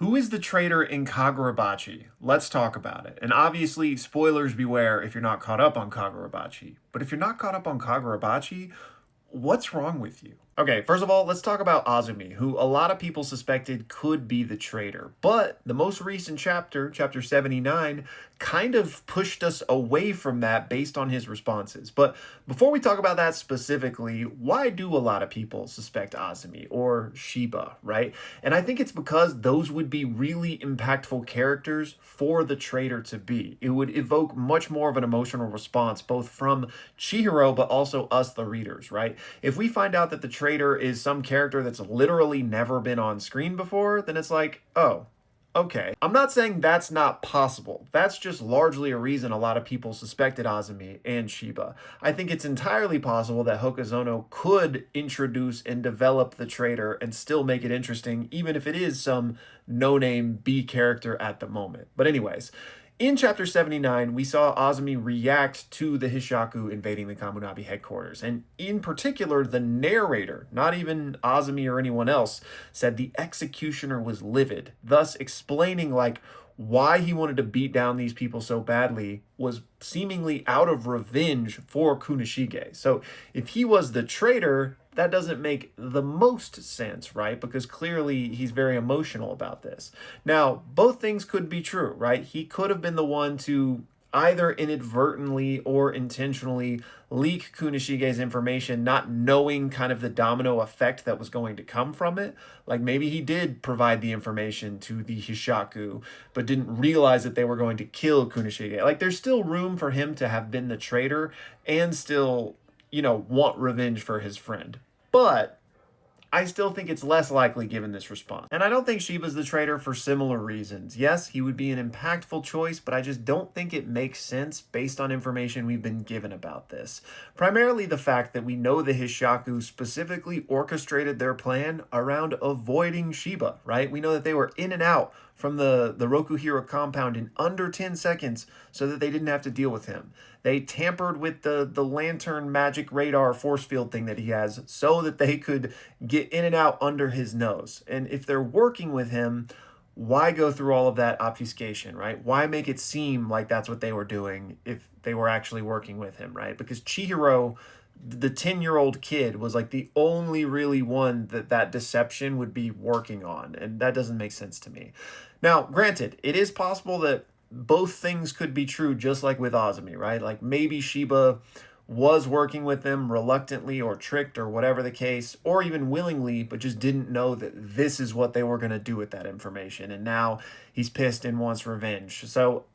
Who is the traitor in Kagurabachi? Let's talk about it. And obviously, spoilers beware if you're not caught up on Kagurabachi. But if you're not caught up on Kagurabachi, what's wrong with you? Okay, first of all, let's talk about Azumi, who a lot of people suspected could be the traitor. But the most recent chapter, chapter 79, kind of pushed us away from that based on his responses. But before we talk about that specifically, why do a lot of people suspect Azumi or Shiba, right? And I think it's because those would be really impactful characters for the traitor to be. It would evoke much more of an emotional response, both from Chihiro, but also us, the readers, right? If we find out that the traitor is some character that's literally never been on screen before, then it's like, oh, okay. I'm not saying that's not possible. That's just largely a reason a lot of people suspected Azumi and Shiba. I think it's entirely possible that Hokazono could introduce and develop the traitor and still make it interesting, even if it is some no-name B character at the moment. But anyways, in chapter 79, we saw Azumi react to the Hishaku invading the Kamunabi headquarters. And in particular, the narrator, not even Azumi or anyone else, said the executioner was livid, thus explaining like why he wanted to beat down these people so badly was seemingly out of revenge for Kunishige. So if he was the traitor, that doesn't make the most sense, right? Because clearly he's very emotional about this. Now, both things could be true, right? He could have been the one to either inadvertently or intentionally leak Kunishige's information, not knowing kind of the domino effect that was going to come from it. Like maybe he did provide the information to the Hishaku, but didn't realize that they were going to kill Kunishige. Like there's still room for him to have been the traitor and still, want revenge for his friend. But I still think it's less likely given this response. And I don't think Shiba's the traitor for similar reasons. Yes, he would be an impactful choice, but I just don't think it makes sense based on information we've been given about this. Primarily the fact that we know the Hishaku specifically orchestrated their plan around avoiding Shiba, right? We know that they were in and out from the Rokuhiro compound in under 10 seconds so that they didn't have to deal with him. They tampered with the lantern magic radar force field thing that he has so that they could get in and out under his nose. And if they're working with him, why go through all of that obfuscation, right? Why make it seem like that's what they were doing if they were actually working with him, right? Because Chihiro, the 10-year-old kid, was like the only really one that deception would be working on. And that doesn't make sense to me. Now, granted, it is possible that both things could be true, just like with Azumi, right? Like maybe Shiba was working with them reluctantly or tricked or whatever the case, or even willingly, but just didn't know that this is what they were going to do with that information. And now he's pissed and wants revenge. So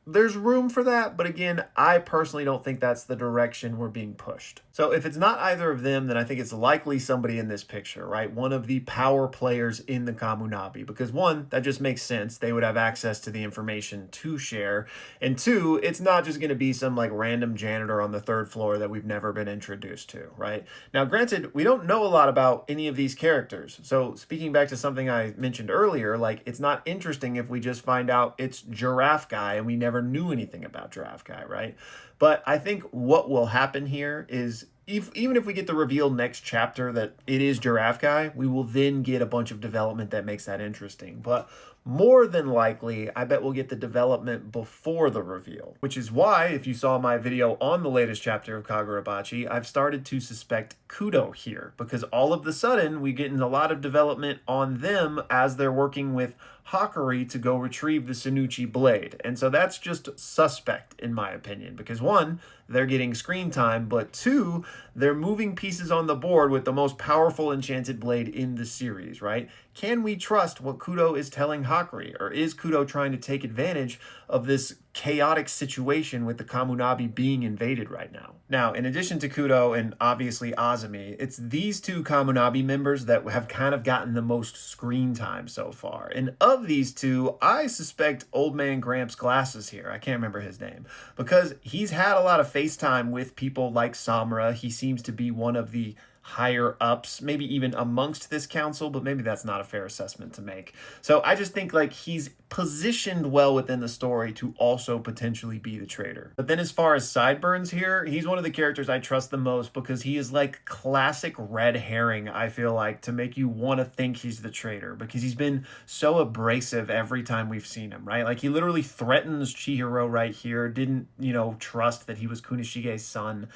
there's room for that, but again, I personally don't think that's the direction we're being pushed. So if it's not either of them, then I think it's likely somebody in this picture, right? One of the power players in the Kamunabi, because one, that just makes sense. They would have access to the information to share. And two, it's not just going to be some like random janitor on the third floor that we've never been introduced to, right? Now, granted, we don't know a lot about any of these characters. So speaking back to something I mentioned earlier, like it's not interesting if we just find out it's Giraffe Guy and we never knew anything about Giraffe Guy, right? But I think what will happen here is even if we get the reveal next chapter that it is Giraffe Guy, we will then get a bunch of development that makes that interesting. But more than likely, I bet we'll get the development before the reveal, which is why, if you saw my video on the latest chapter of Kagurabachi, I've started to suspect Kudo here, because all of the sudden, we get in a lot of development on them as they're working with Hakari to go retrieve the Sanuchi blade. And so that's just suspect, in my opinion, because one, they're getting screen time, but two, they're moving pieces on the board with the most powerful enchanted blade in the series, right? Can we trust what Kudo is telling Hakari, or is Kudo trying to take advantage of this chaotic situation with the Kamunabi being invaded right now? Now, in addition to Kudo and obviously Azumi, it's these two Kamunabi members that have kind of gotten the most screen time so far. And of these two, I suspect Old Man Gramps Glasses here, I can't remember his name, because he's had a lot of FaceTime with people like Samura. He seems to be one of the higher ups, maybe even amongst this council, but maybe that's not a fair assessment to make. So I just think like he's positioned well within the story to also potentially be the traitor. But then as far as sideburns here, he's one of the characters I trust the most because he is like classic red herring, I feel like, to make you want to think he's the traitor because he's been so abrasive every time we've seen him, right? Like he literally threatens Chihiro right here, didn't, trust that he was Kunishige's son.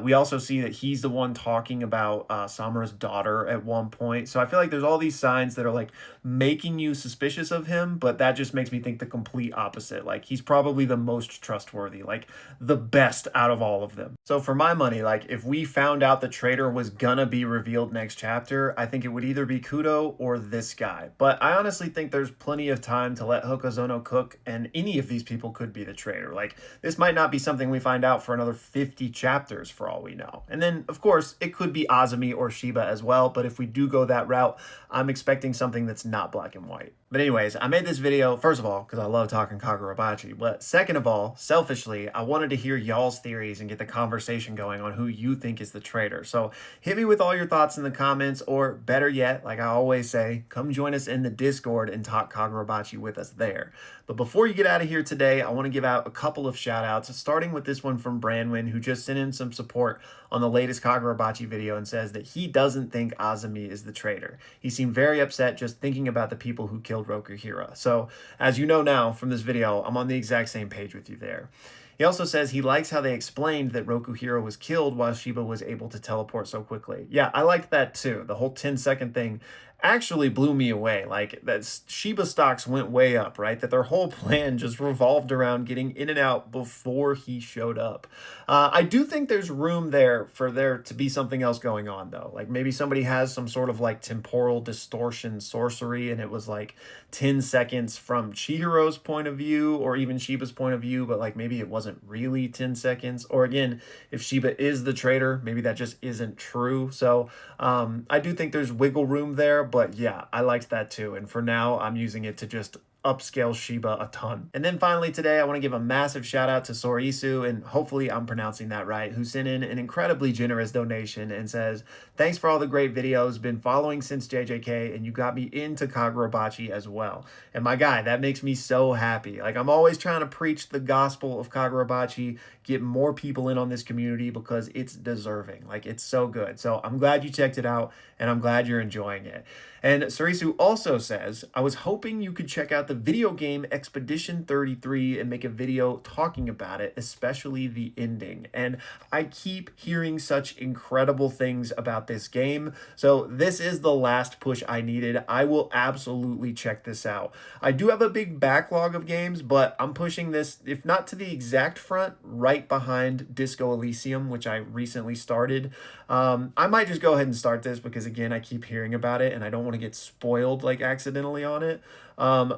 We also see that he's the one talking about Samura's daughter at one point. So I feel like there's all these signs that are like making you suspicious of him, but that just makes me think the complete opposite. Like he's probably the most trustworthy, like the best out of all of them. So for my money, like if we found out the traitor was gonna be revealed next chapter, I think it would either be Kudo or this guy. But I honestly think there's plenty of time to let Hokazono cook, and any of these people could be the traitor. Like this might not be something we find out for another 50 chapters for all we know. And then of course it could be Azumi or Shiba as well, but if we do go that route, I'm expecting something that's not black and white. But anyways, I made this video, first of all, because I love talking Kagurabachi, but second of all, selfishly, I wanted to hear y'all's theories and get the conversation going on who you think is the traitor. So hit me with all your thoughts in the comments, or better yet, like I always say, come join us in the Discord and talk Kagurabachi with us there. But before you get out of here today, I want to give out a couple of shout outs, starting with this one from Branwin, who just sent in some support on the latest Kagurabachi video and says that he doesn't think Azumi is the traitor. He seemed very upset just thinking about the people who killed Rokuhira. So as you know now from this video, I'm on the exact same page with you there. He also says he likes how they explained that Rokuhira was killed while Shiba was able to teleport so quickly. Yeah, I liked that too. The whole 10-second thing actually blew me away. Like that Shiba stocks went way up, right? That their whole plan just revolved around getting in and out before he showed up. I do think there's room there for there to be something else going on though. Like maybe somebody has some sort of like temporal distortion sorcery and it was like 10 seconds from Chihiro's point of view or even Shiba's point of view, but like maybe it wasn't really 10 seconds. Or again, if Shiba is the traitor, maybe that just isn't true. So I do think there's wiggle room there, but yeah, I liked that too. And for now, I'm using it to just upscale Shiba a ton. And then finally today, I want to give a massive shout out to Sorisu, and hopefully I'm pronouncing that right, who sent in an incredibly generous donation and says, thanks for all the great videos, been following since JJK, and you got me into Kagurabachi as well. And my guy, that makes me so happy. Like I'm always trying to preach the gospel of Kagurabachi, get more people in on this community because it's deserving. Like it's so good. So I'm glad you checked it out and I'm glad you're enjoying it. And Sarisu also says, I was hoping you could check out the video game Expedition 33 and make a video talking about it, especially the ending. And I keep hearing such incredible things about this game. So this is the last push I needed. I will absolutely check this out. I do have a big backlog of games, but I'm pushing this, if not to the exact front, right behind Disco Elysium, which I recently started. I might just go ahead and start this because again, I keep hearing about it and I don't want to get spoiled like accidentally on it.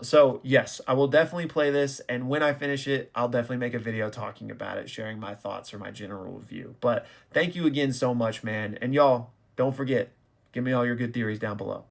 So yes, I will definitely play this, and when I finish it, I'll definitely make a video talking about it, sharing my thoughts or my general review. But thank you again so much, man. And y'all, don't forget, give me all your good theories down below.